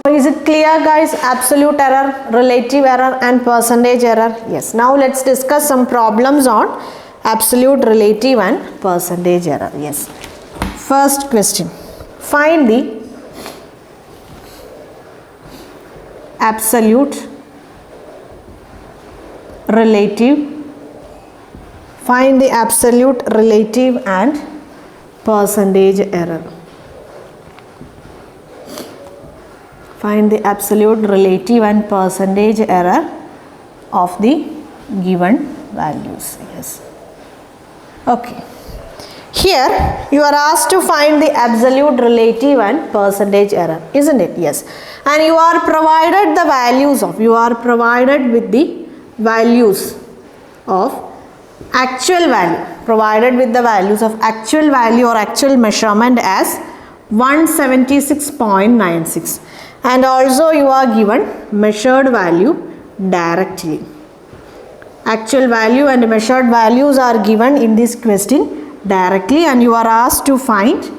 is it clear guys? Absolute error, relative error and percentage error. Yes. Now let's discuss some problems on absolute, relative and percentage error. Yes. First question. Find the absolute, relative, find the absolute, relative and percentage error. Find the absolute, relative and percentage error of the given values. Yes. Okay. Here you are asked to find the absolute, relative and percentage error, isn't it? Yes. And you are provided the values of, you are provided with the values of actual value, provided with the values of actual value or actual measurement as 176.96, and also you are given measured value directly. Actual value and measured values are given in this question directly, and you are asked to find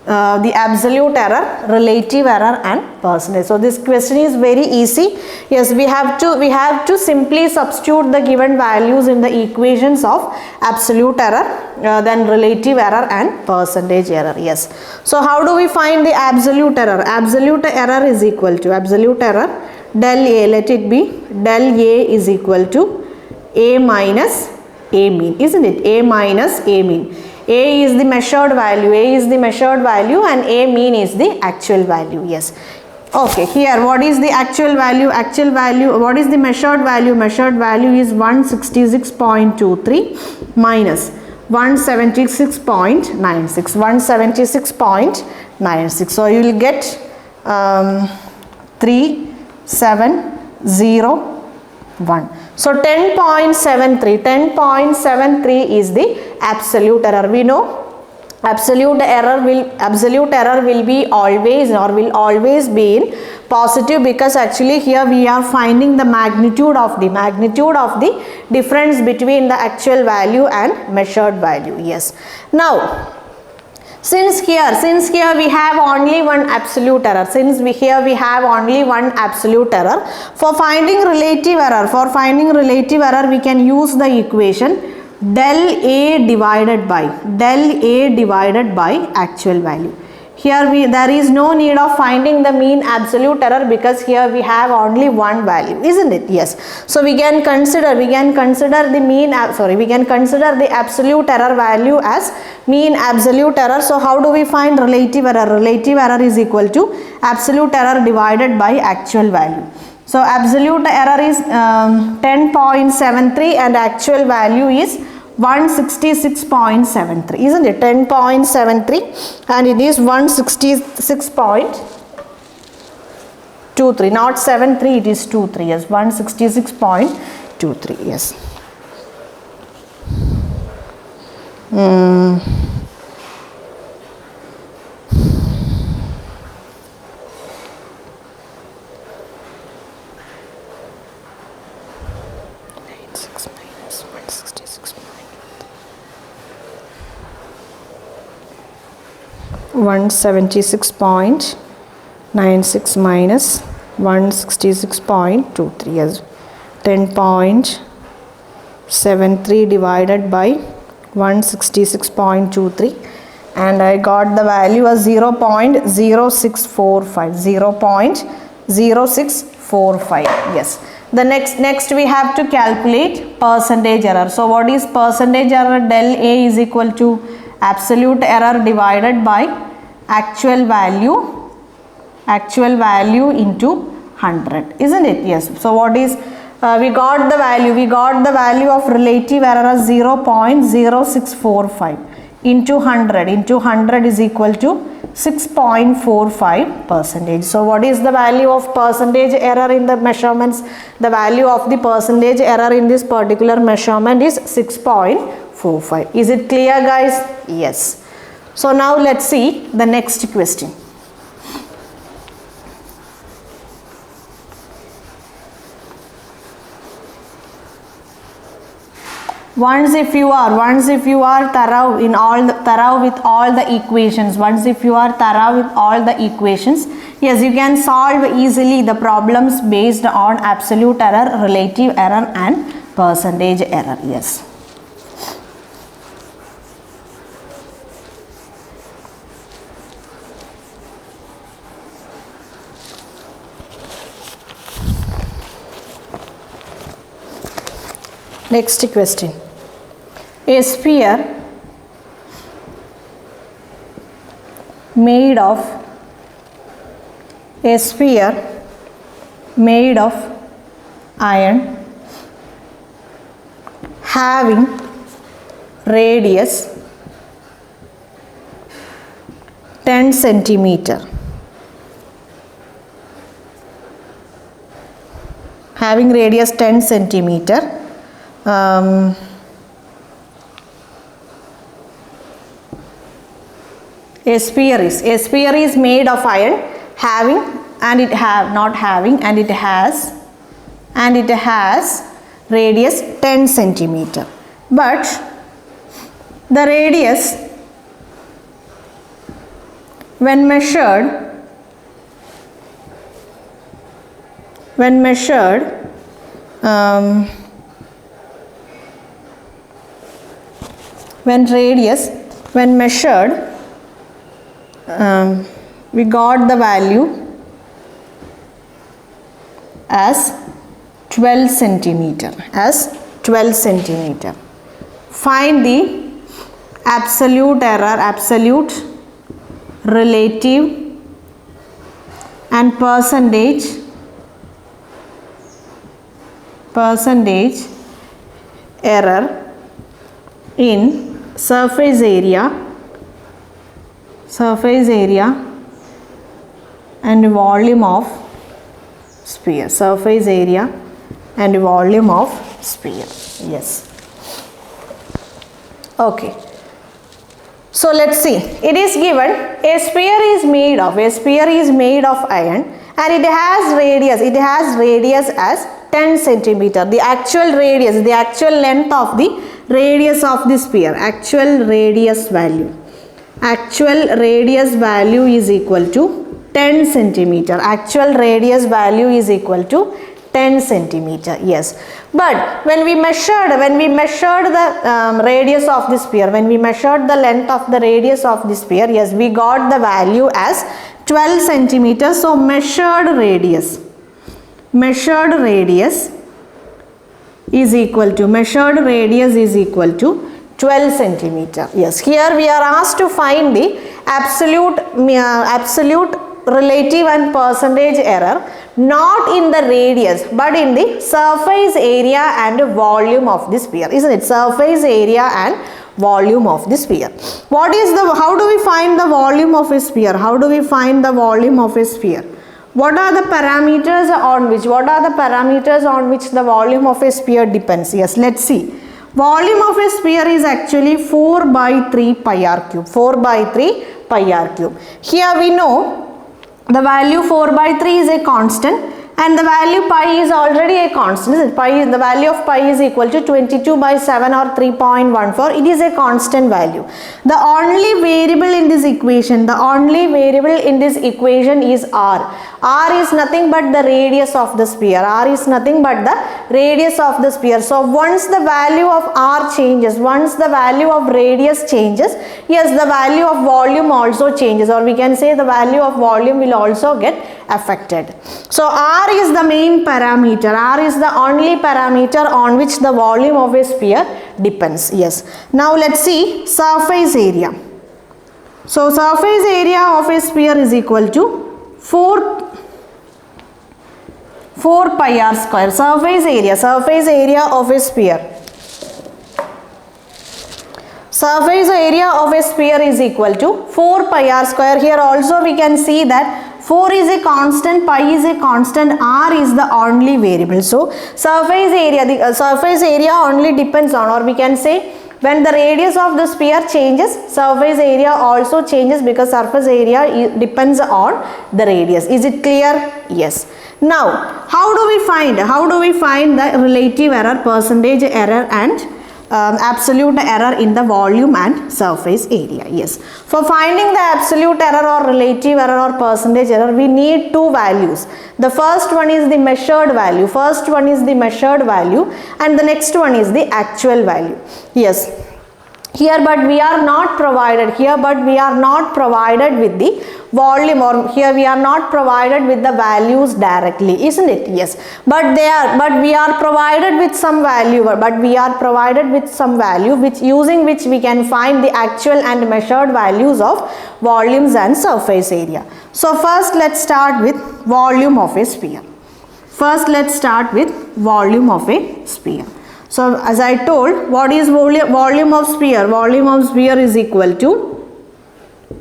the absolute error, relative error and percentage. So this question is very easy. Yes, we have to simply substitute the given values in the equations of absolute error, then relative error and percentage error. Yes. So how do we find the absolute error? Absolute error is equal to absolute error del A, let it be del A is equal to A minus A mean, isn't it? A minus A mean. A is the measured value, A is the measured value and A mean is the actual value. Yes. Okay, here what is the actual value? Actual value, what is the measured value? Measured value is 166.23 minus 176.96. 176.96. So you will get 3701. So 10.73 is the absolute error. We know absolute error will be always or will always be in positive, because actually here we are finding the magnitude of the difference between the actual value and measured value. Yes. Now since here we have only one absolute error, for finding relative error, we can use the equation del A divided by actual value. Here there is no need of finding the mean absolute error, because here we have only one value, isn't it? Yes. So we can consider the absolute error value as mean absolute error. So how do we find relative error? Relative error is equal to absolute error divided by actual value. So absolute error is 10.73 and actual value is 166.73, isn't it? 10.73 and it is 166.23, not 73, it is 23. Yes, 166.23. Yes. One 76.96 minus 166.23 as 10.73 divided by 166.23, and I got the value as 0.0645. 0.0645. Yes. The next we have to calculate percentage error. So what is percentage error? Del A is equal to absolute error divided by actual value into 100, isn't it? Yes. So what is we got the value of relative error as 0.0645 into 100 is equal to 6.45%. So what is the value of percentage error in the measurements? The value of the percentage error in this particular measurement is 6.45. Is it clear, guys? Yes. So now let's see the next question. once if you are thorough with all the equations, yes, you can solve easily the problems based on absolute error, relative error and percentage error. Yes. Next question. A sphere made of iron having radius 10 centimeter. Having radius 10 centimeter. A sphere is made of iron having and it has radius 10 centimeter, but the radius when measured we got the value as 12 centimeter. Find the absolute error, absolute, relative and percentage error in surface area and volume of sphere. Yes. Okay. So let's see. It is given a sphere is made of iron and it has radius as 10 centimeter. The actual length of the radius of the sphere, actual radius value is equal to 10 centimeter. Actual radius value is equal to 10 centimeter. Yes, but when we measured the radius of the sphere, when we measured the length of the radius of the sphere, yes, we got the value as 12 centimeters. So measured radius is equal to 12 centimeter. Yes, here we are asked to find the absolute relative and percentage error, not in the radius but in the surface area and volume of the sphere, isn't it? Surface area and volume of the sphere. How do we find the volume of a sphere? What are the parameters on which the volume of a sphere depends? Yes, let's see. Volume of a sphere is actually 4 by 3 pi r cube. Here we know the value 4 by 3 is a constant and the value pi is already a constant. The value of pi is equal to 22 by 7 or 3.14. It is a constant value. The only variable in this equation is r. R is nothing but the radius of the sphere. So once the value of r changes, once the value of radius changes, yes, the value of volume also changes, or we can say the value of volume will also get affected. So r is the main parameter. R is the only parameter on which the volume of a sphere depends. Yes. Now let's see surface area. So surface area of a sphere is equal to 4 pi r square. Surface area of a sphere. Surface area of a sphere is equal to 4 pi r square. Here also we can see that 4 is a constant, pi is a constant, r is the only variable. So surface area only depends on, or we can say when the radius of the sphere changes, surface area also changes, because surface area depends on the radius. Is it clear? Yes. Now how do we find the relative error, percentage error and absolute error in the volume and surface area. Yes. For finding the absolute error or relative error or percentage error, we need two values. The first one is the measured value. And the next one is the actual value. Yes. Here but we are not provided with the volume, or here we are not provided with the values directly, isn't it? Yes, but we are provided with some value, using which we can find the actual and measured values of volumes and surface area. So first let's start with volume of a sphere. So as I told, what is volume of sphere? Volume of sphere is equal to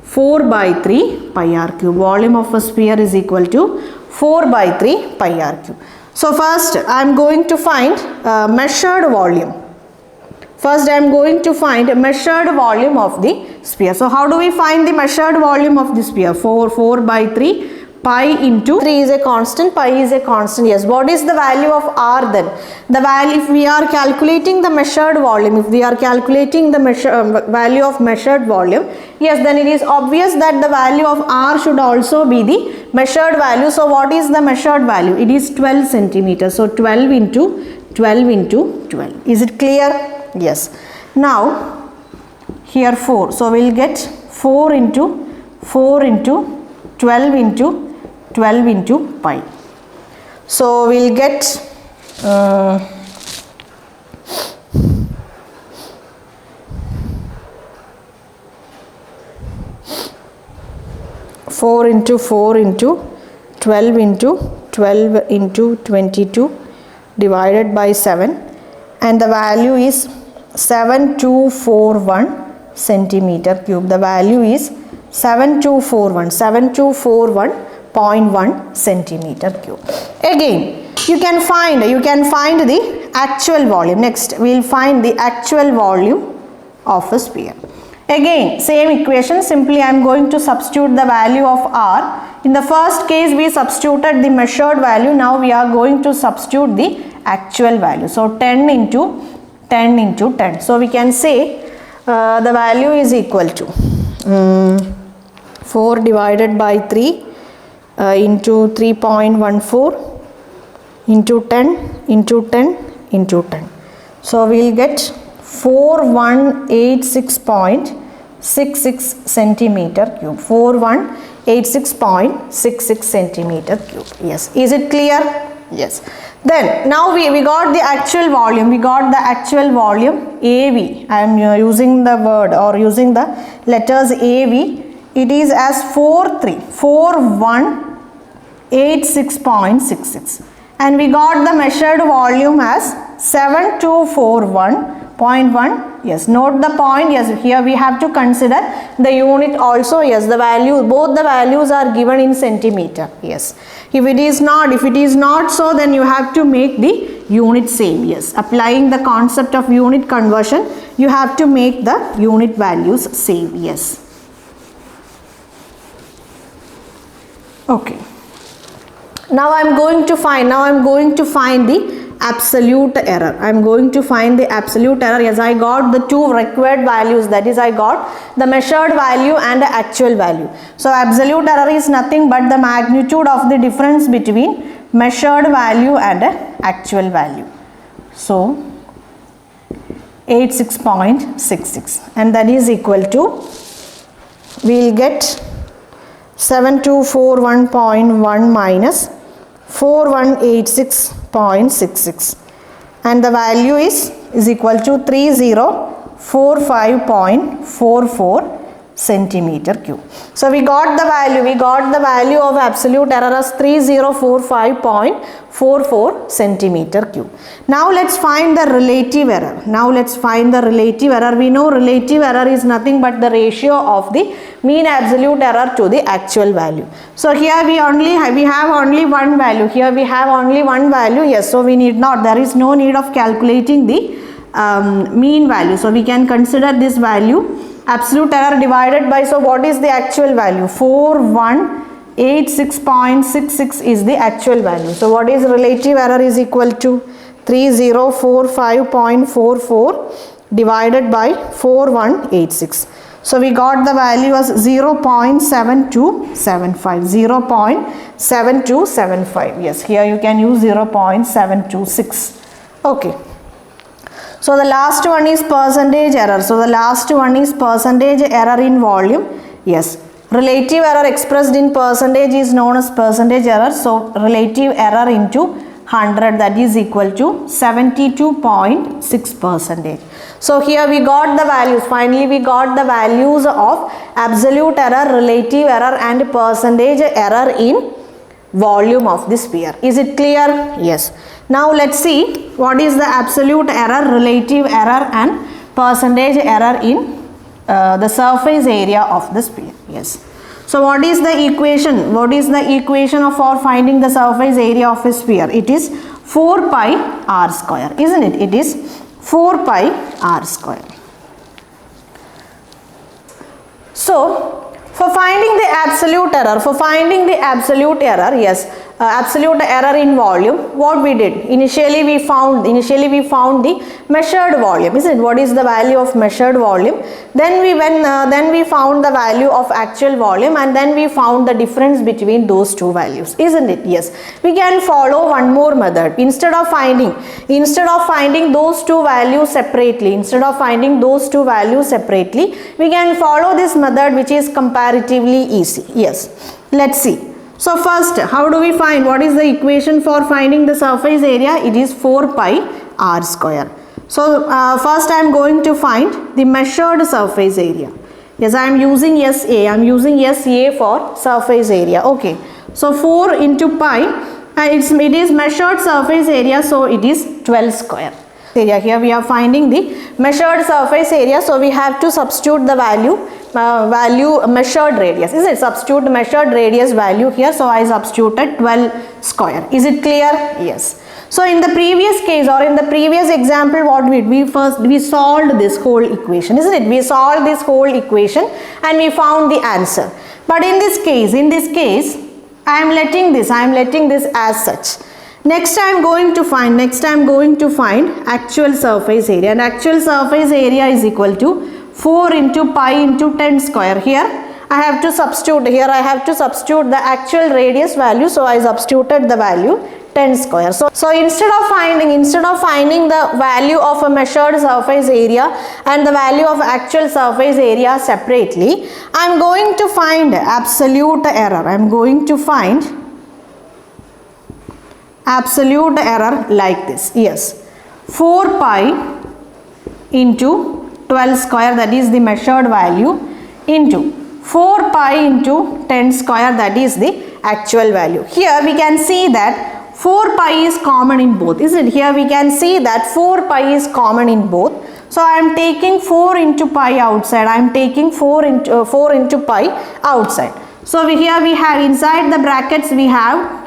4 by 3 pi r cube. Volume of a sphere is equal to 4 by 3 pi r cube. So first I am going to find measured volume. of the sphere. So how do we find the measured volume of the sphere? 4 by 3 pi into 3 is a constant, pi is a constant. Yes, what is the value of r then? The value, if we are calculating the measured volume, value of measured volume, yes, then it is obvious that the value of r should also be the measured value. So what is the measured value? It is 12 centimeters. So 12 into 12. Is it clear? Yes. Now here 4. So we will get 4 into 12 into pi. So we will get 4 into 4 into 12 into 12 into 22 divided by 7, and the value is 7241 centimeter cube. The value is 7241.1 centimeter cube. Again, you can find the actual volume. Next we will find the actual volume of a sphere. Again, same equation, simply I am going to substitute the value of r. In the first case we substituted the measured value, now we are going to substitute the actual value. So 10 into 10. So we can say the value is equal to 4 divided by 3 into 3.14 into 10 into 10 into 10. So we will get 4186.66 centimeter cube. 4186.66 centimeter cube. Yes. Is it clear? Yes. Then now we got the actual volume. AV. I am using the word or using the letters AV. It is as 4186.66, and we got the measured volume as 7241.1. Yes, note the point. Yes, here we have to consider the unit also. Yes, the value, both the values are given in centimeter. Yes, if it is not so, then you have to make the unit same. Yes, applying the concept of unit conversion, you have to make the unit values same. Yes. Okay. Now I am going to find the absolute error. Yes, I got the two required values, that is I got the measured value and the actual value. So absolute error is nothing but the magnitude of the difference between measured value and actual value. So 86.66, and that is equal to, we will get 7241.1 minus 4186.66, and the value is equal to 3045.44 centimeter cube. So we got the value of absolute error as 3045.44 centimeter cube. Now let's find the relative error. We know relative error is nothing but the ratio of the mean absolute error to the actual value. So here we have only one value. Yes, so there is no need of calculating the mean value. So we can consider this value absolute error divided by, so what is the actual value? 4186.66 is the actual value. So what is relative error is equal to 3045.44 divided by 4186. So we got the value as 0.7275. 0.7275. Yes, here you can use 0.726. Okay. So the last one is percentage error. So the last one is percentage error in volume. Yes. Relative error expressed in percentage is known as percentage error. So relative error into 100, that is equal to 72.6%. So here we got the values. Finally we got the values of absolute error, relative error and percentage error in volume of the sphere. Is it clear? Yes. Now let's see what is the absolute error, relative error and percentage error in the surface area of the sphere. Yes. So what is the equation? What is the equation for finding the surface area of a sphere? It is 4 pi r square, isn't it? It is 4 pi r square. So for finding the absolute error, yes, absolute error in volume, what we did? Initially we found the measured volume, isn't it? What is the value of measured volume? Then we found the value of actual volume, and then we found the difference between those two values, isn't it? Yes. We can follow one more method. Instead of finding those two values separately, we can follow this method, which is comparatively easy. Yes. Let's see. So first, how do we find? What is the equation for finding the surface area? It is 4 pi r square. So first I am going to find the measured surface area. Yes, I am using SA. I am using SA for surface area. Okay. So 4 into pi, it is measured surface area, so it is 12 square. Here we are finding the measured surface area, so we have to substitute the value measured radius, is it? Substitute measured radius value here, so I substituted 12 square. Is it clear? Yes. So in the previous case, or in the previous example, what we solved this whole equation, isn't it? We solved this whole equation and we found the answer. But in this case, I am letting this as such. Next I am going to find actual surface area, and actual surface area is equal to 4 into pi into 10 square. Here I have to substitute the actual radius value, so I substituted the value 10 square. So instead of finding the value of a measured surface area and the value of actual surface area separately, I am going to find absolute error. I am going to find absolute error like this. Yes, 4 pi into 12 square, that is the measured value, into 4 pi into 10 square, that is the actual value. Here we can see that 4 pi is common in both, isn't it? Here we can see that 4 pi is common in both. So I am taking 4 into pi outside. I am taking 4 into pi outside. So here we have inside the brackets we have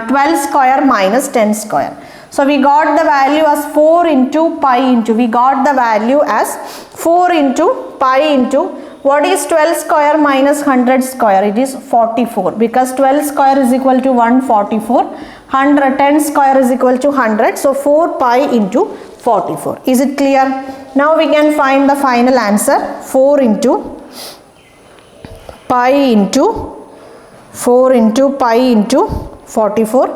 12 square minus 10 square. So we got the value as 4 into pi into, we got the value as 4 into pi into, what is 12 square minus 100 square? It is 44, because 12 square is equal to 144, 10 square is equal to 100, so 4 pi into 44. Is it clear? Now we can find the final answer. 4 into pi into 44,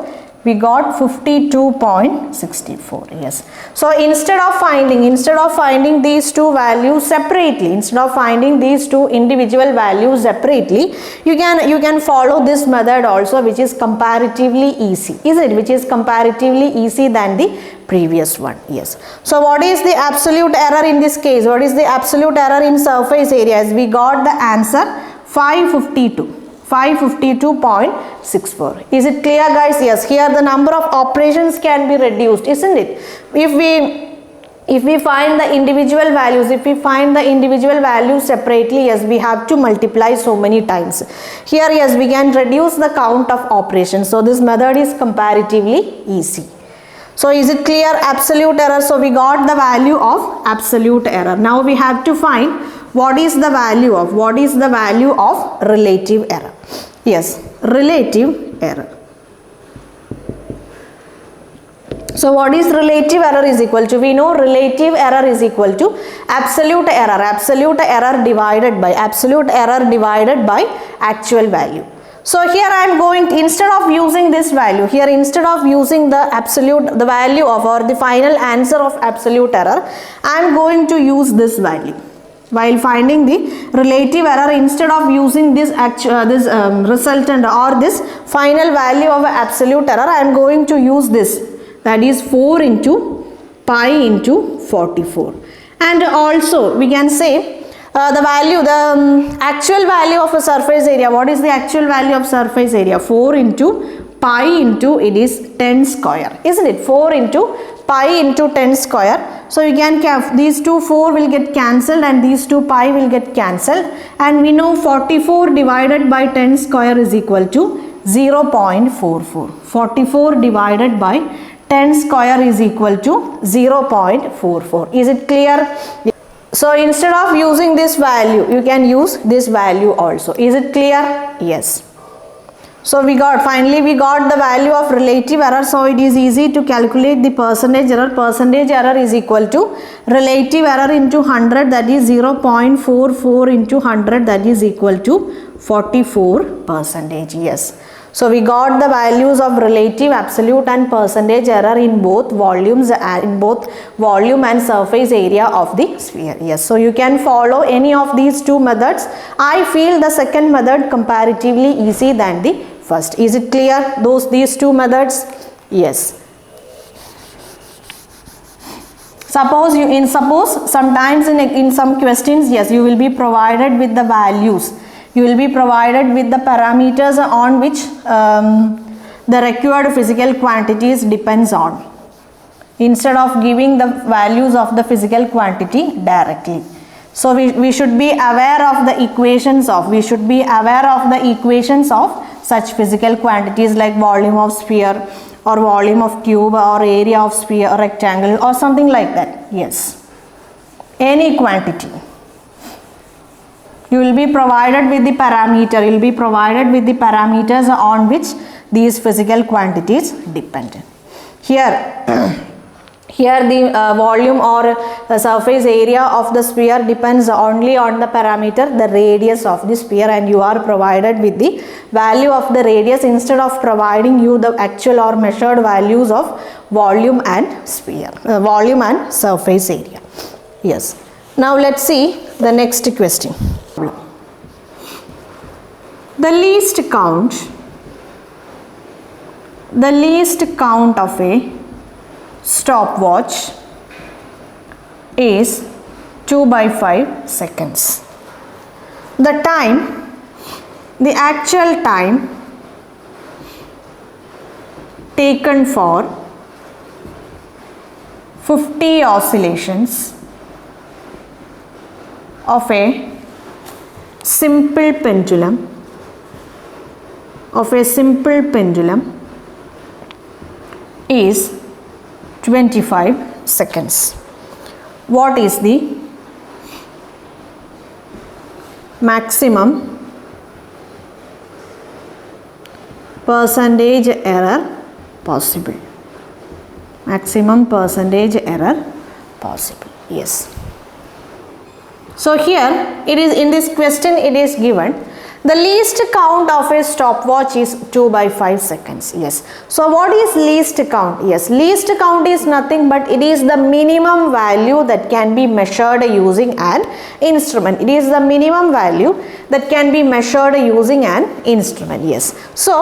we got 52.64. yes. So instead of finding these two values separately, instead of finding these two individual values separately, you can follow this method also, which is comparatively easy, is it? Which is comparatively easy than the previous one. Yes. So what is the absolute error in this case? What is the absolute error in surface areas? We got the answer 552.64. Is it clear, guys? Yes. Here the number of operations can be reduced, isn't it? If we find the individual values, separately, yes, we have to multiply so many times. Here, yes, we can reduce the count of operations. So this method is comparatively easy. So is it clear? Absolute error. So we got the value of absolute error. Now we have to find what is the value of relative error. Yes, relative error. So what is relative error is equal to? We know relative error is equal to absolute error. Absolute error divided by actual value. So here I am going to, instead of using this value, here instead of using the value of or the final answer of absolute error, I am going to use this value. While finding the relative error, instead of using this resultant or this final value of absolute error, I am going to use this, that is 4 into pi into 44. And also we can say the actual value of a surface area. What is the actual value of surface area? 4 into pi into it is 10 square, isn't it? 4 into pi into 10 square. So you can these two 4 will get cancelled and these two pi will get cancelled, and we know 44 divided by 10 square is equal to 0.44. 44 divided by 10 square is equal to 0.44. Is it clear? So instead of using this value, you can use this value also. Is it clear? Yes. So finally we got the value of relative error. So it is easy to calculate the percentage error. Percentage error is equal to relative error into 100, that is 0.44 into 100, that is equal to 44%. Yes. So we got the values of relative, absolute and percentage error in both volume and surface area of the sphere. Yes. So you can follow any of these two methods. I feel the second method comparatively easy than the first. Is it clear? These two methods? Yes. Suppose sometimes in some questions, yes, you will be provided with the values. You will be provided with the parameters on which the required physical quantities depends on, instead of giving the values of the physical quantity directly. So we should be aware of the equations of such physical quantities like volume of sphere or volume of cube or area of sphere or rectangle or something like that. Yes, any quantity. You will be provided with the parameter. You will be provided with the parameters on which these physical quantities depend. Here the volume or the surface area of the sphere depends only on the parameter, the radius of the sphere, and you are provided with the value of the radius instead of providing you the actual or measured values of volume and surface area. Yes. Now let's see the next question. The least count of a stopwatch is 2/5 seconds. The actual time taken for 50 oscillations of a simple pendulum is 25 seconds. What is the maximum percentage error possible? Maximum percentage error possible. Yes. So here it is, in this question it is given the least count of a stopwatch is 2/5 seconds. Yes. So what is least count? Yes, least count is nothing but it is the minimum value that can be measured using an instrument. It is the minimum value that can be measured using an instrument. Yes. So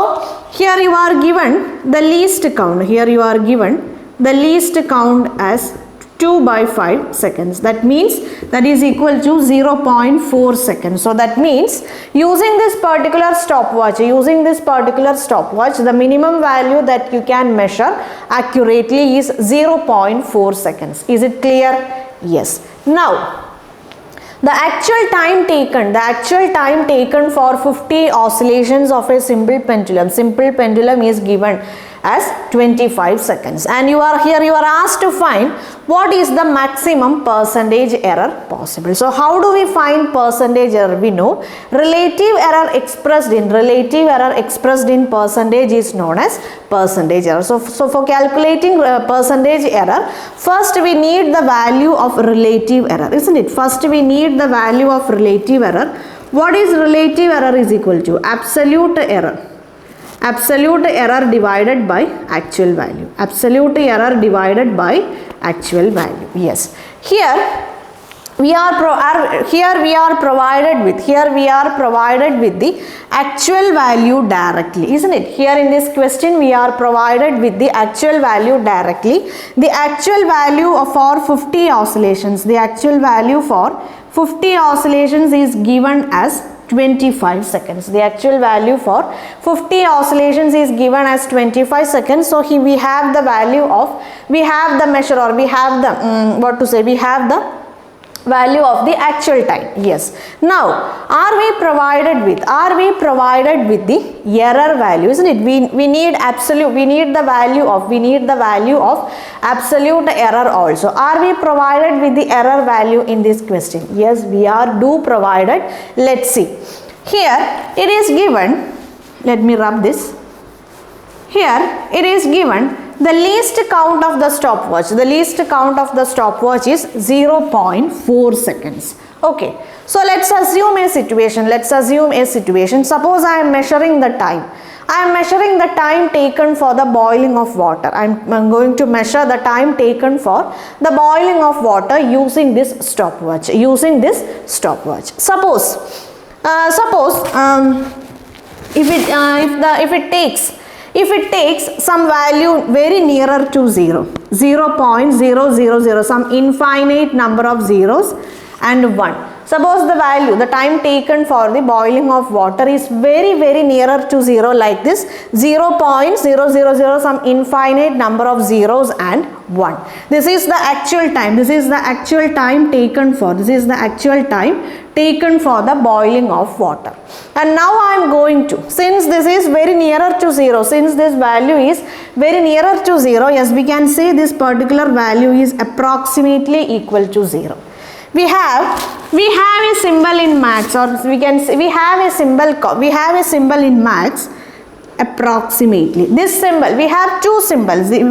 here you are given the least count. Here you are given the least count as 2/5 seconds. That means that is equal to 0.4 seconds. So that means using this particular stopwatch, the minimum value that you can measure accurately is 0.4 seconds. Is it clear? Yes. Now the actual time taken for 50 oscillations of a simple pendulum is given as 25 seconds. And you are asked to find what is the maximum percentage error possible. So how do we find percentage error? We know relative error expressed in percentage is known as percentage error. So for calculating percentage error, first we need the value of relative error, isn't it? First we need the value of relative error. What is relative error is equal to absolute error. Absolute error divided by actual value. Absolute error divided by actual value. Yes. Here we are provided with the actual value directly, isn't it? Here in this question we are provided with the actual value directly. The actual value for 50 oscillations, the actual value for 50 oscillations is given as 25 seconds. The actual value for 50 oscillations is given as 25 seconds. So here we have the value of, we have the measure, or we have the we have the value of the actual time. Yes. Now are we provided with the error value, isn't it? We need the value of absolute error also. Are we provided with the error value in this question? Yes, we are provided. Let's see. Here it is given, let me rub this. Here it is given the least count of the stopwatch. The least count of the stopwatch is 0.4 seconds. Okay. So let's assume a situation. Suppose I am measuring the time. I am measuring the time taken for the boiling of water. I am going to measure the time taken for the boiling of water using this stopwatch. Suppose if it takes some value very nearer to 0, 0.000, some infinite number of zeros and 1. Suppose the time taken for the boiling of water is very nearer to 0, like this, 0.000, some infinite number of zeros and 1. This is the actual time. Taken for the boiling of water. And now I am going to, since this is very nearer to 0, since this value is very nearer to 0, yes, we can say this particular value is approximately equal to 0. We have a symbol in maths, or we can say we have a symbol in maths, approximately. This symbol, we have two symbols in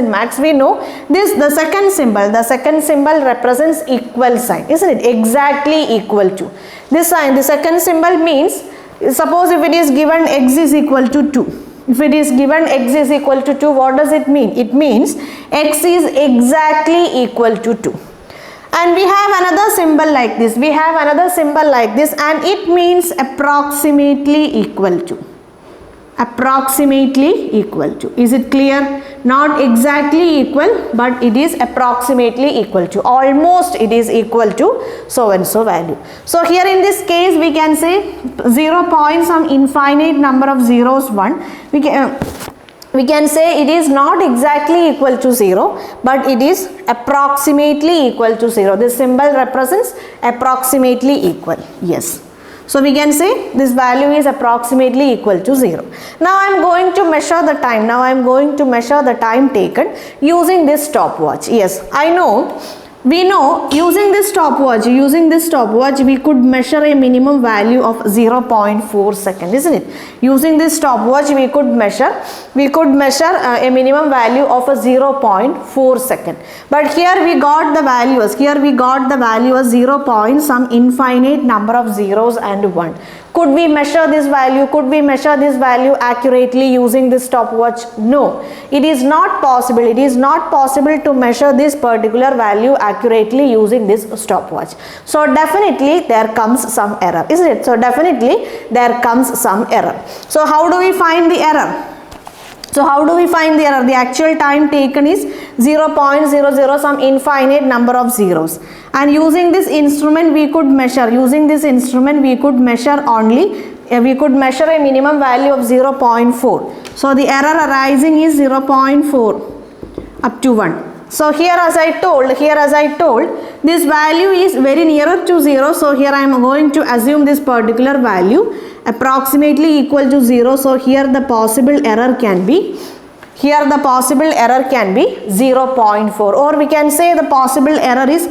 maths. We know this, the second symbol represents equal sign, isn't it? Exactly equal to. This sign, the second symbol means, suppose if it is given x is equal to 2. If it is given x is equal to 2, what does it mean? It means x is exactly equal to 2. And we have another symbol like this. And it means approximately equal to. Is it clear? Not exactly equal, but it is approximately equal to. Almost it is equal to so and so value. So here in this case we can say 0 point some infinite number of zeros 1. We can say it is not exactly equal to 0, but it is approximately equal to 0. This symbol represents approximately equal. Yes. So we can say this value is approximately equal to 0. Now I am going to measure the time. taken using this stopwatch. Yes, we know using this stopwatch we could measure a minimum value of 0.4 seconds, isn't it? Using this stopwatch we could measure a minimum value of a 0.4 second. But here we got the value as 0 point some infinite number of zeros and 1. Could we measure this value accurately using this stopwatch? No, it is not possible. It is not possible to measure this particular value accurately using this stopwatch. So definitely there comes some error, isn't it? So definitely there comes some error. So how do we find the error? The actual time taken is 0.00, some infinite number of zeros. And using this instrument we could measure. We could measure a minimum value of 0.4. So the error arising is 0.4 up to 1. So here as I told, this value is very nearer to 0, so here I am going to assume this particular value approximately equal to 0. So here the possible error can be 0.4, or we can say the possible error is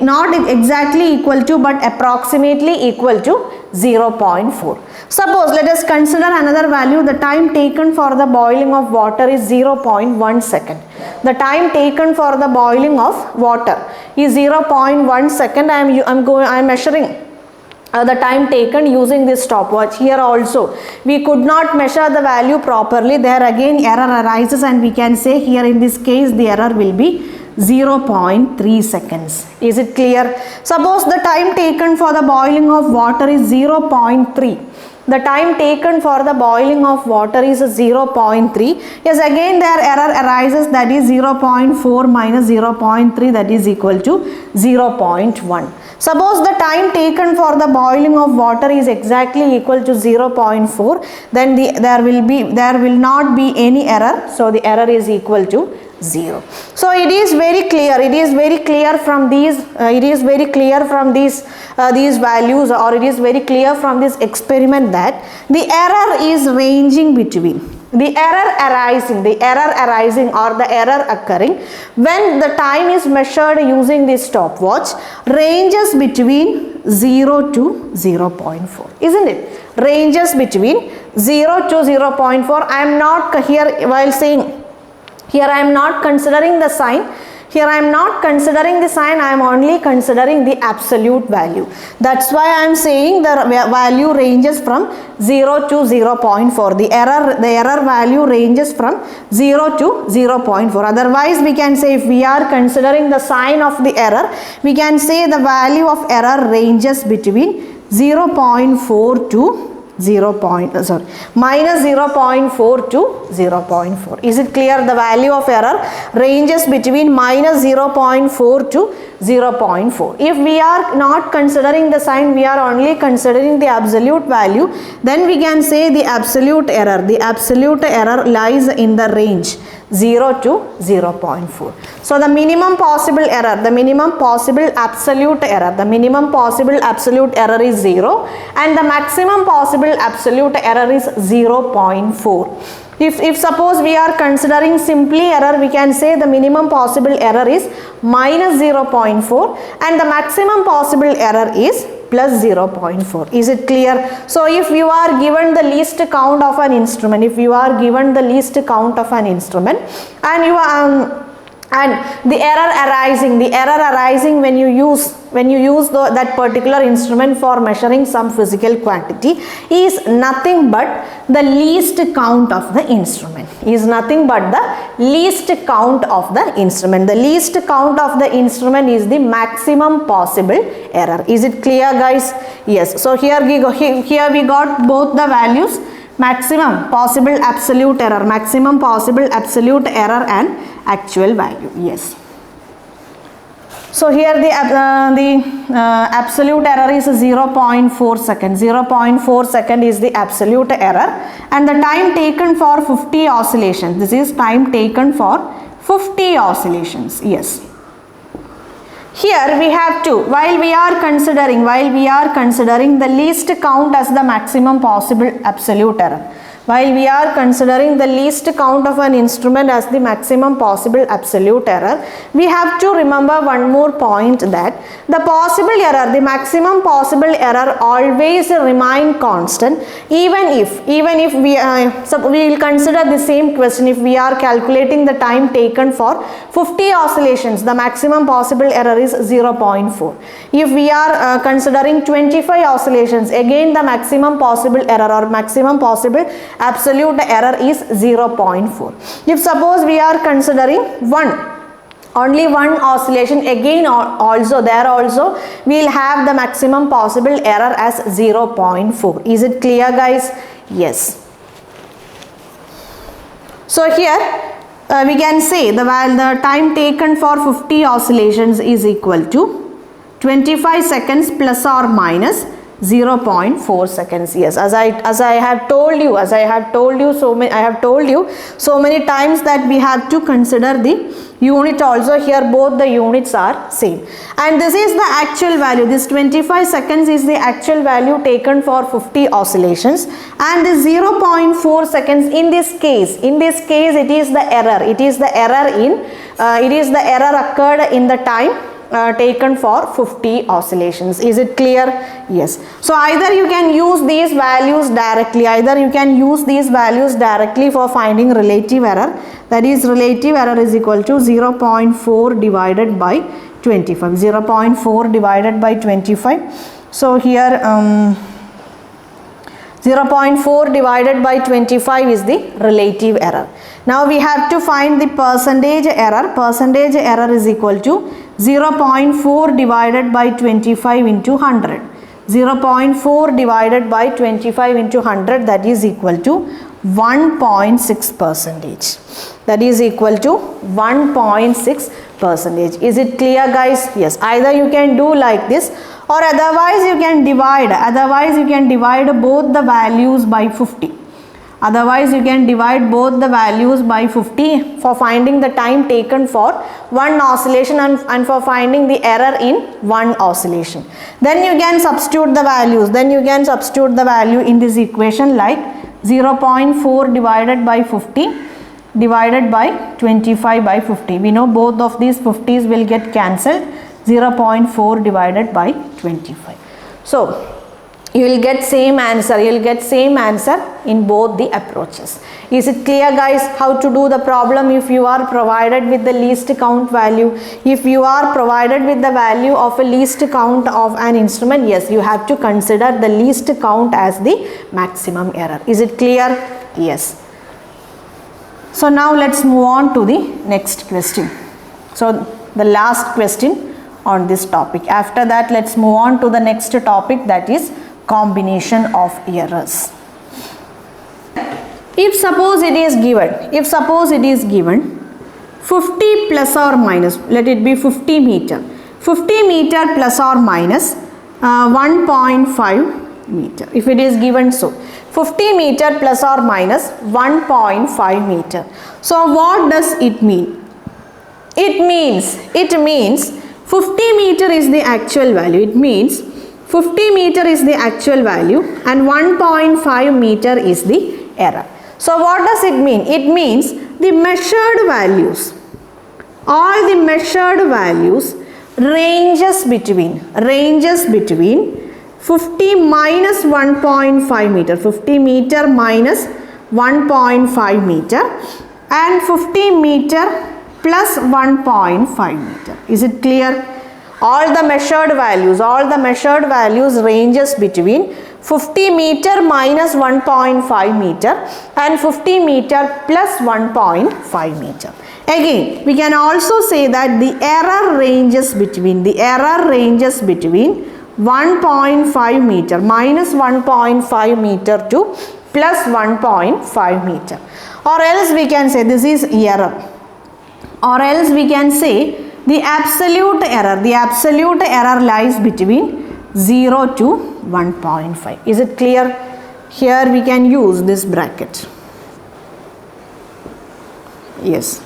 not exactly equal to but approximately equal to 0.4. Suppose let us consider another value. The time taken for the boiling of water is 0.1 second. The time taken for the boiling of water is 0.1 second. I am measuring the time taken using this stopwatch. Here also we could not measure the value properly. There again error arises, and we can say here in this case the error will be 0.3 seconds. Is it clear? Suppose the time taken for the boiling of water is 0.3. The time taken for the boiling of water is 0.3. Yes, again there error arises, that is 0.4 minus 0.3, that is equal to 0.1. Suppose the time taken for the boiling of water is exactly equal to 0.4, then there will not be any error, so the error is equal to 0. So it is very clear. It is very clear from these. These values, or it is very clear from this experiment that the error is ranging between. The error arising or the error occurring when the time is measured using this stopwatch ranges between 0 to 0.4, isn't it? Ranges between 0 to 0.4. I am not here while saying, here I am not considering the sign. Here I am not considering the sign, I am only considering the absolute value. That's why I am saying the value ranges from 0 to 0.4. The error value ranges from 0 to 0.4. Otherwise, we can say if we are considering the sign of the error, we can say the value of error ranges between 0.4 to minus 0.4 to 0.4. Is it clear? The value of error ranges between minus 0.4 to 0.4. If we are not considering the sign, we are only considering the absolute value, then we can say the absolute error lies in the range 0 to 0.4. So the minimum possible error, the minimum possible absolute error is 0, and the maximum possible absolute error is 0.4. If suppose we are considering simply error, we can say the minimum possible error is minus 0.4 and the maximum possible error is plus 0.4. Is it clear? So if you are given the least count of an instrument, and you are and the error arising when you use that particular instrument for measuring some physical quantity is nothing but the least count of the instrument. The least count of the instrument is the maximum possible error. Is it clear, guys? Yes. So here we got both the values, maximum possible absolute error and actual value. Yes. So here the absolute error is 0.4 second. 0.4 second is the absolute error, and the time taken for 50 oscillations. This is time taken for 50 oscillations. Yes. Here we have to, while we are considering the least count as the maximum possible absolute error. While we are considering the least count of an instrument as the maximum possible absolute error, we have to remember one more point, that the possible error, the maximum possible error always remain constant, even if we will consider the same question. If we are calculating the time taken for 50 oscillations, the maximum possible error is 0.4. If we are considering 25 oscillations, again the maximum possible error or maximum possible absolute error is 0.4. If suppose we are considering only one oscillation, again also we will have the maximum possible error as 0.4. Is it clear, guys? Yes. So here we can say the time taken for 50 oscillations is equal to 25 seconds plus or minus 0.4 seconds. Yes, as I have told you so many times that we have to consider the unit also. Here both the units are same, and this is the actual value. This 25 seconds is the actual value taken for 50 oscillations, and the 0.4 seconds in this case it is the error. It is the error occurred in the time taken for 50 oscillations. Is it clear? Yes. So either you can use these values directly for finding relative error. That is, relative error is equal to 0.4 divided by 25. 0.4 divided by 25. So here 0.4 divided by 25 is the relative error. Now we have to find the percentage error. Percentage error is equal to 0.4 divided by 25 into 100. 0.4 divided by 25 into 100, that is equal to 1.6 percentage. That is equal to 1.6 percentage. Is it clear, guys? Yes. Either you can do like this, or otherwise you can divide. Both the values by 50. Otherwise you can divide both the values by 50 for finding the time taken for one oscillation and for finding the error in one oscillation. Then you can substitute the values. In this equation, like 0.4 divided by 50 divided by 25 by 50. We know both of these 50s will get cancelled. 0.4 divided by 25. So you will get same answer. In both the approaches. Is it clear, guys, how to do the problem if you are provided with the least count value? If you are provided with the value of a least count of an instrument, yes, you have to consider the least count as the maximum error. Is it clear? Yes. So now let's move on to the next question. So the last question on this topic. After that, let's move on to the next topic, that is combination of errors. If suppose it is given 50 plus or minus, let it be 50 meter plus or minus 1.5 meter. If it is given so, 50 meter plus or minus 1.5 meter. So what does it mean? It means 50 meter is the actual value. It means 50 meter is the actual value and 1.5 meter is the error. So what does it mean? It means the measured values, all the measured values ranges between 50 minus 1.5 meter, 50 meter minus 1.5 meter and 50 meter plus 1.5 meter. Is it clear? All the measured values ranges between 50 meter minus 1.5 meter and 50 meter plus 1.5 meter. Again, we can also say that the error ranges between 1.5 meter minus 1.5 meter to plus 1.5 meter. Or else we can say this is error. Or else we can say the absolute error lies between 0 to 1.5. Is it clear? Here we can use this bracket. Yes.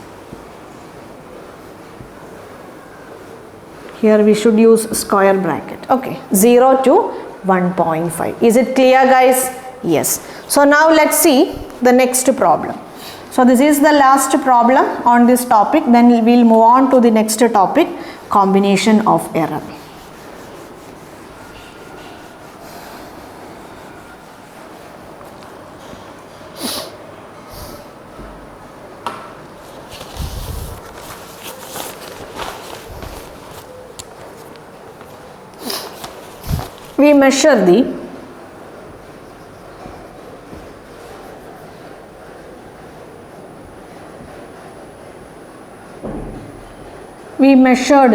Here we should use square bracket. Okay. 0 to 1.5. Is it clear, guys? Yes. So now let's see the next problem. So this is the last problem on this topic. Then we'll move on to the next topic, combination of error. We measure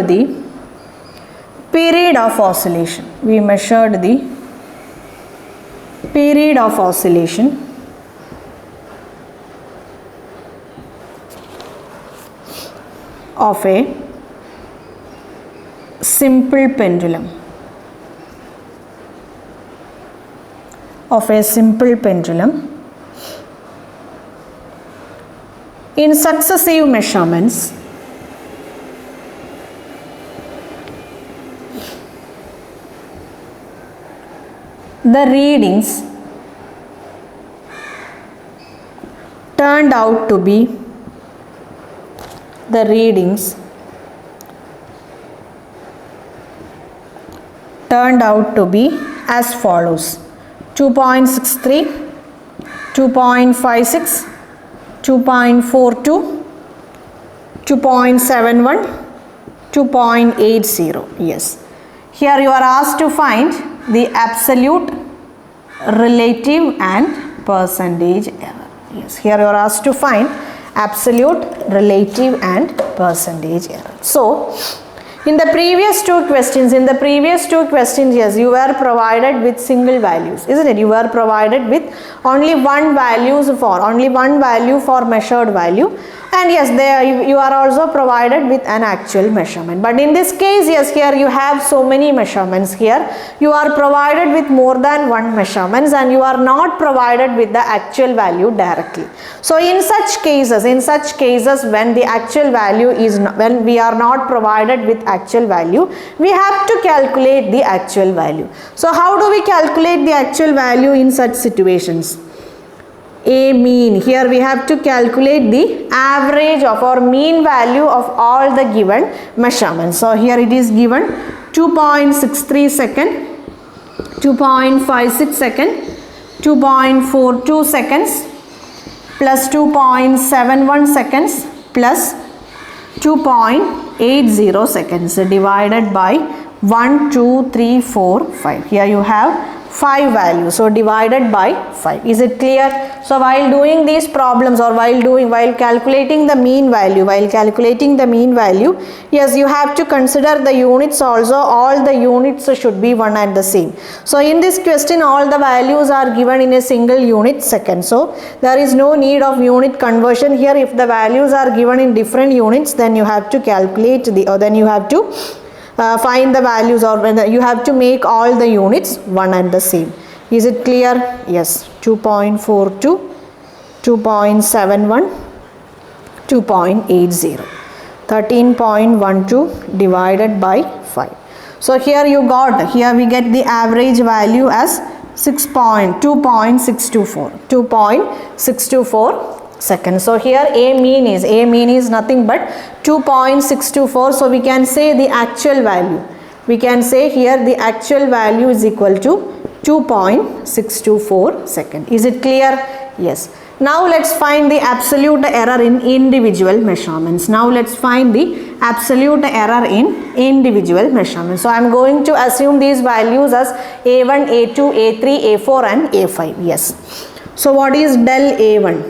the period of oscillation. We measured the period of oscillation of a simple pendulum. of a simple pendulum in successive measurements the readings turned out to be as follows: 2.63, 2.56, 2.42, 2.71, 2.80. Yes. Here you are asked to find the absolute, relative and percentage error. Yes. Here you are asked to find absolute, relative and percentage error. So, in the previous two questions, yes, you were provided with single values, isn't it? You were provided with only one value for measured value, and yes, there you are also provided with an actual measurement. But in this case, yes, here you have so many measurements. Here you are provided with more than one measurements, and you are not provided with the actual value directly. So in such cases, when the actual value is when we are not provided with actual value, we have to calculate the actual value. So how do we calculate the actual value in such situations? A mean. Here we have to calculate the average of or mean value of all the given measurements. So here it is given 2.63 second, 2.56 second, 2.42 seconds plus 2.71 seconds plus 2.80 seconds divided by 1, 2, 3, 4, 5. Here you have 5 values. So divided by 5. Is it clear? So while doing these problems or while calculating the mean value, yes, you have to consider the units also. All the units should be one and the same. So in this question, all the values are given in a single unit second. So there is no need of unit conversion here. If the values are given in different units, then you have to calculate then you have to find the values, or you have to make all the units one and the same. Is it clear? Yes. 2.42, 2.71, 2.80. 13.12 divided by 5. So here we get the average value as 2.624 seconds. So here A mean is nothing but 2.624. So we can say the actual value. We can say here the actual value is equal to 2.624 second. Is it clear? Yes. Now let's find the absolute error in individual measurements. So I am going to assume these values as A1, A2, A3, A4 and A5. Yes. So what is del A1?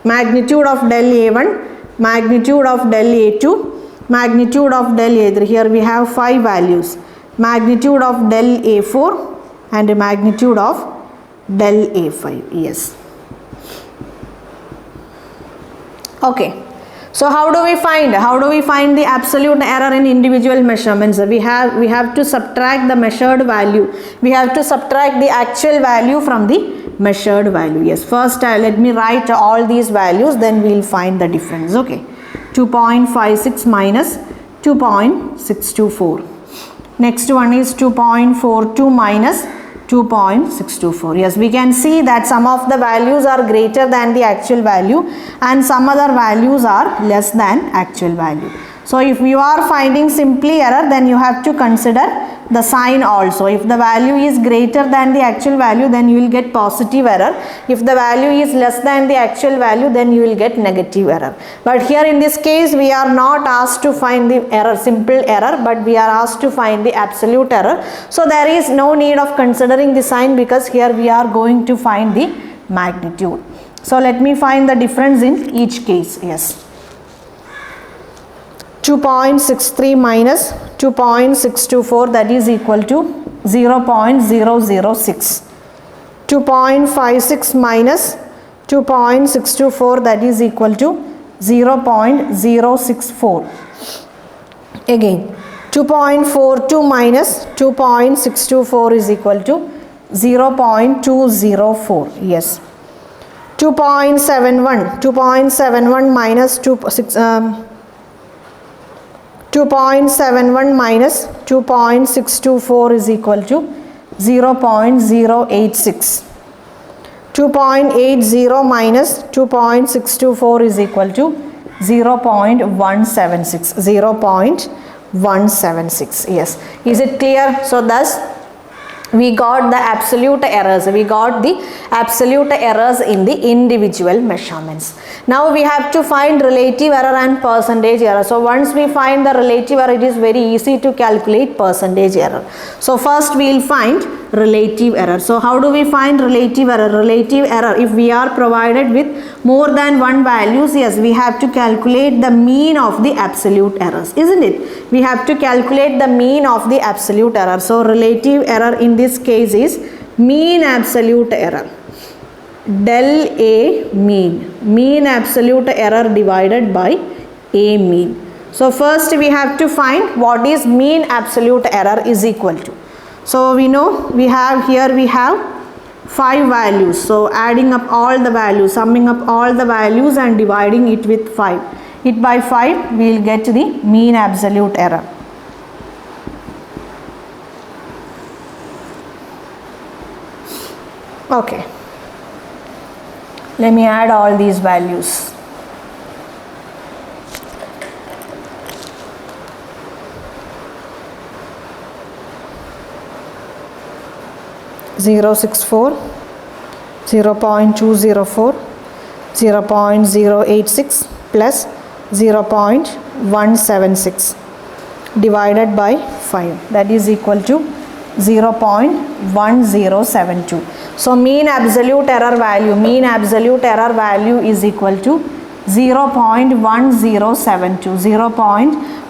Magnitude of del A1, magnitude of del A2, magnitude of del A3. Here we have 5 values. Magnitude of del A4 and magnitude of del A5. Yes. Okay. So how do we find the absolute error in individual measurements? We have to subtract the measured value. We have to subtract the actual value from the measured value. Yes. First let me write all these values, then we will find the difference. Okay. 2.56 minus 2.624. Next one is 2.42 minus 2.624. Yes, we can see that some of the values are greater than the actual value and some other values are less than actual value. So if you are finding simply error, then you have to consider the sign also. If the value is greater than the actual value, then you will get positive error. If the value is less than the actual value, then you will get negative error. But here in this case, we are not asked to find the error, simple error, but we are asked to find the absolute error. So there is no need of considering the sign, because here we are going to find the magnitude. So let me find the difference in each case. Yes. 2.63 minus 2.624, that is equal to 0.006. 2.56 minus 2.624, that is equal to 0.064. Again 2.42 minus 2.624 is equal to 0.204. Yes. 2.71 minus 2.71 minus 2.624 is equal to 0.086. 2.80 minus 2.624 is equal to 0.176. 0.176. Yes. Is it clear? So thus we got the absolute errors. We got the absolute errors in the individual measurements. Now we have to find relative error and percentage error. So once we find the relative error, it is very easy to calculate percentage error. So first we will find relative error. So how do we find relative error? Relative error, if we are provided with more than one values, yes, we have to calculate the mean of the absolute errors, isn't it? We have to calculate the mean of the absolute error. So relative error in this case is mean absolute error. Del A mean absolute error divided by A mean. So first we have to find what is mean absolute error is equal to. So we know we have 5 values. So adding up all the values, summing up all the values and dividing it with 5. It by 5 we will get the mean absolute error. Okay. Let me add all these values. 0.64, 0.204, 0.086 plus 0.176 divided by 5, that is equal to 0.1072. So mean absolute error value is equal to 0.1072.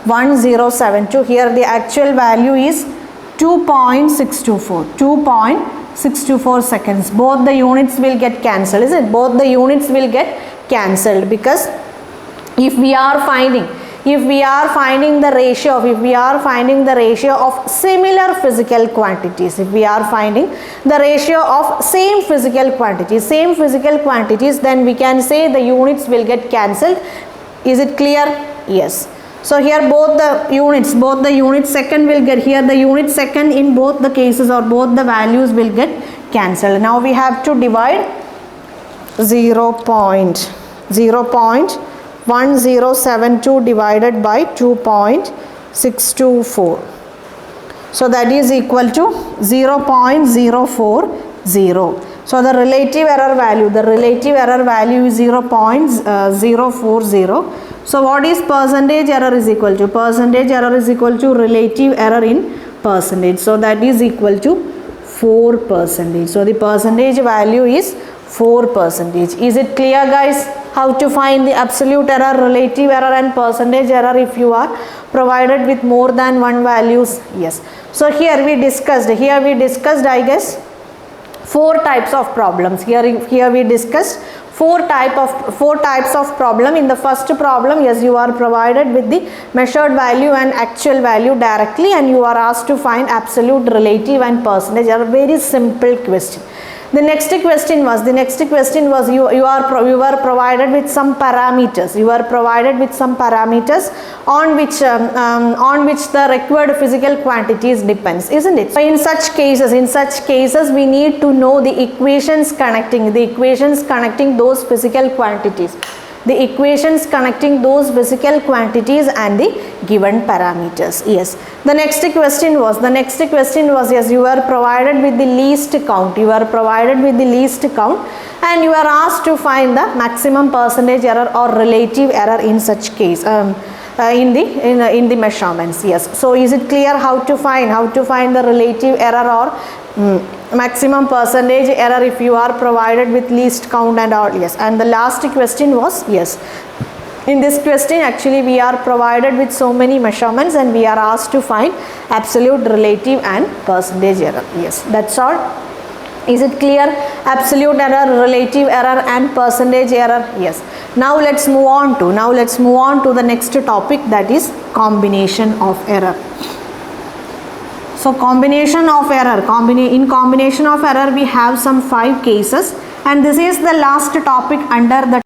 0.1072. Here the actual value is 2.624 seconds. Both the units will get cancelled, isn't it? Both the units will get cancelled, because if we are finding the ratio of similar physical quantities, if we are finding the ratio of same physical quantities, then we can say the units will get cancelled. Is it clear? Yes. So here both the units second will get, here the unit second in both the cases or both the values will get cancelled. Now we have to divide 0.1072 divided by 2.624. So that is equal to 0.040. So the relative error value is 0.040. So what is percentage error is equal to? Percentage error is equal to relative error in percentage. So that is equal to 4%. So the percentage value is 4%. Is it clear, guys? How to find the absolute error, relative error and percentage error if you are provided with more than one values? Yes. So here we discussed I guess 4 types of problems. Here we discussed four types of problem. In the first problem, yes, you are provided with the measured value and actual value directly, and you are asked to find absolute, relative and percentage. A very simple question. The next question was you were provided with some parameters. On which the required physical quantities depends, isn't it? So in such cases we need to know the equations connecting those physical quantities. The equations connecting those physical quantities and the given parameters. Yes. The next question was yes, you were provided with the least count. And you are asked to find the maximum percentage error or relative error in such case. In the measurements. Yes. So is it clear how to find the relative error or maximum percentage error if you are provided with least count and all? Yes. And the last question was, yes, in this question actually we are provided with so many measurements and we are asked to find absolute, relative and percentage error. Yes, that's all. Is it clear? Absolute error, relative error and percentage error. Yes. Now let's move on to the next topic, that is combination of error. So combination of error, in combination of error we have some 5 cases, and this is the last topic under the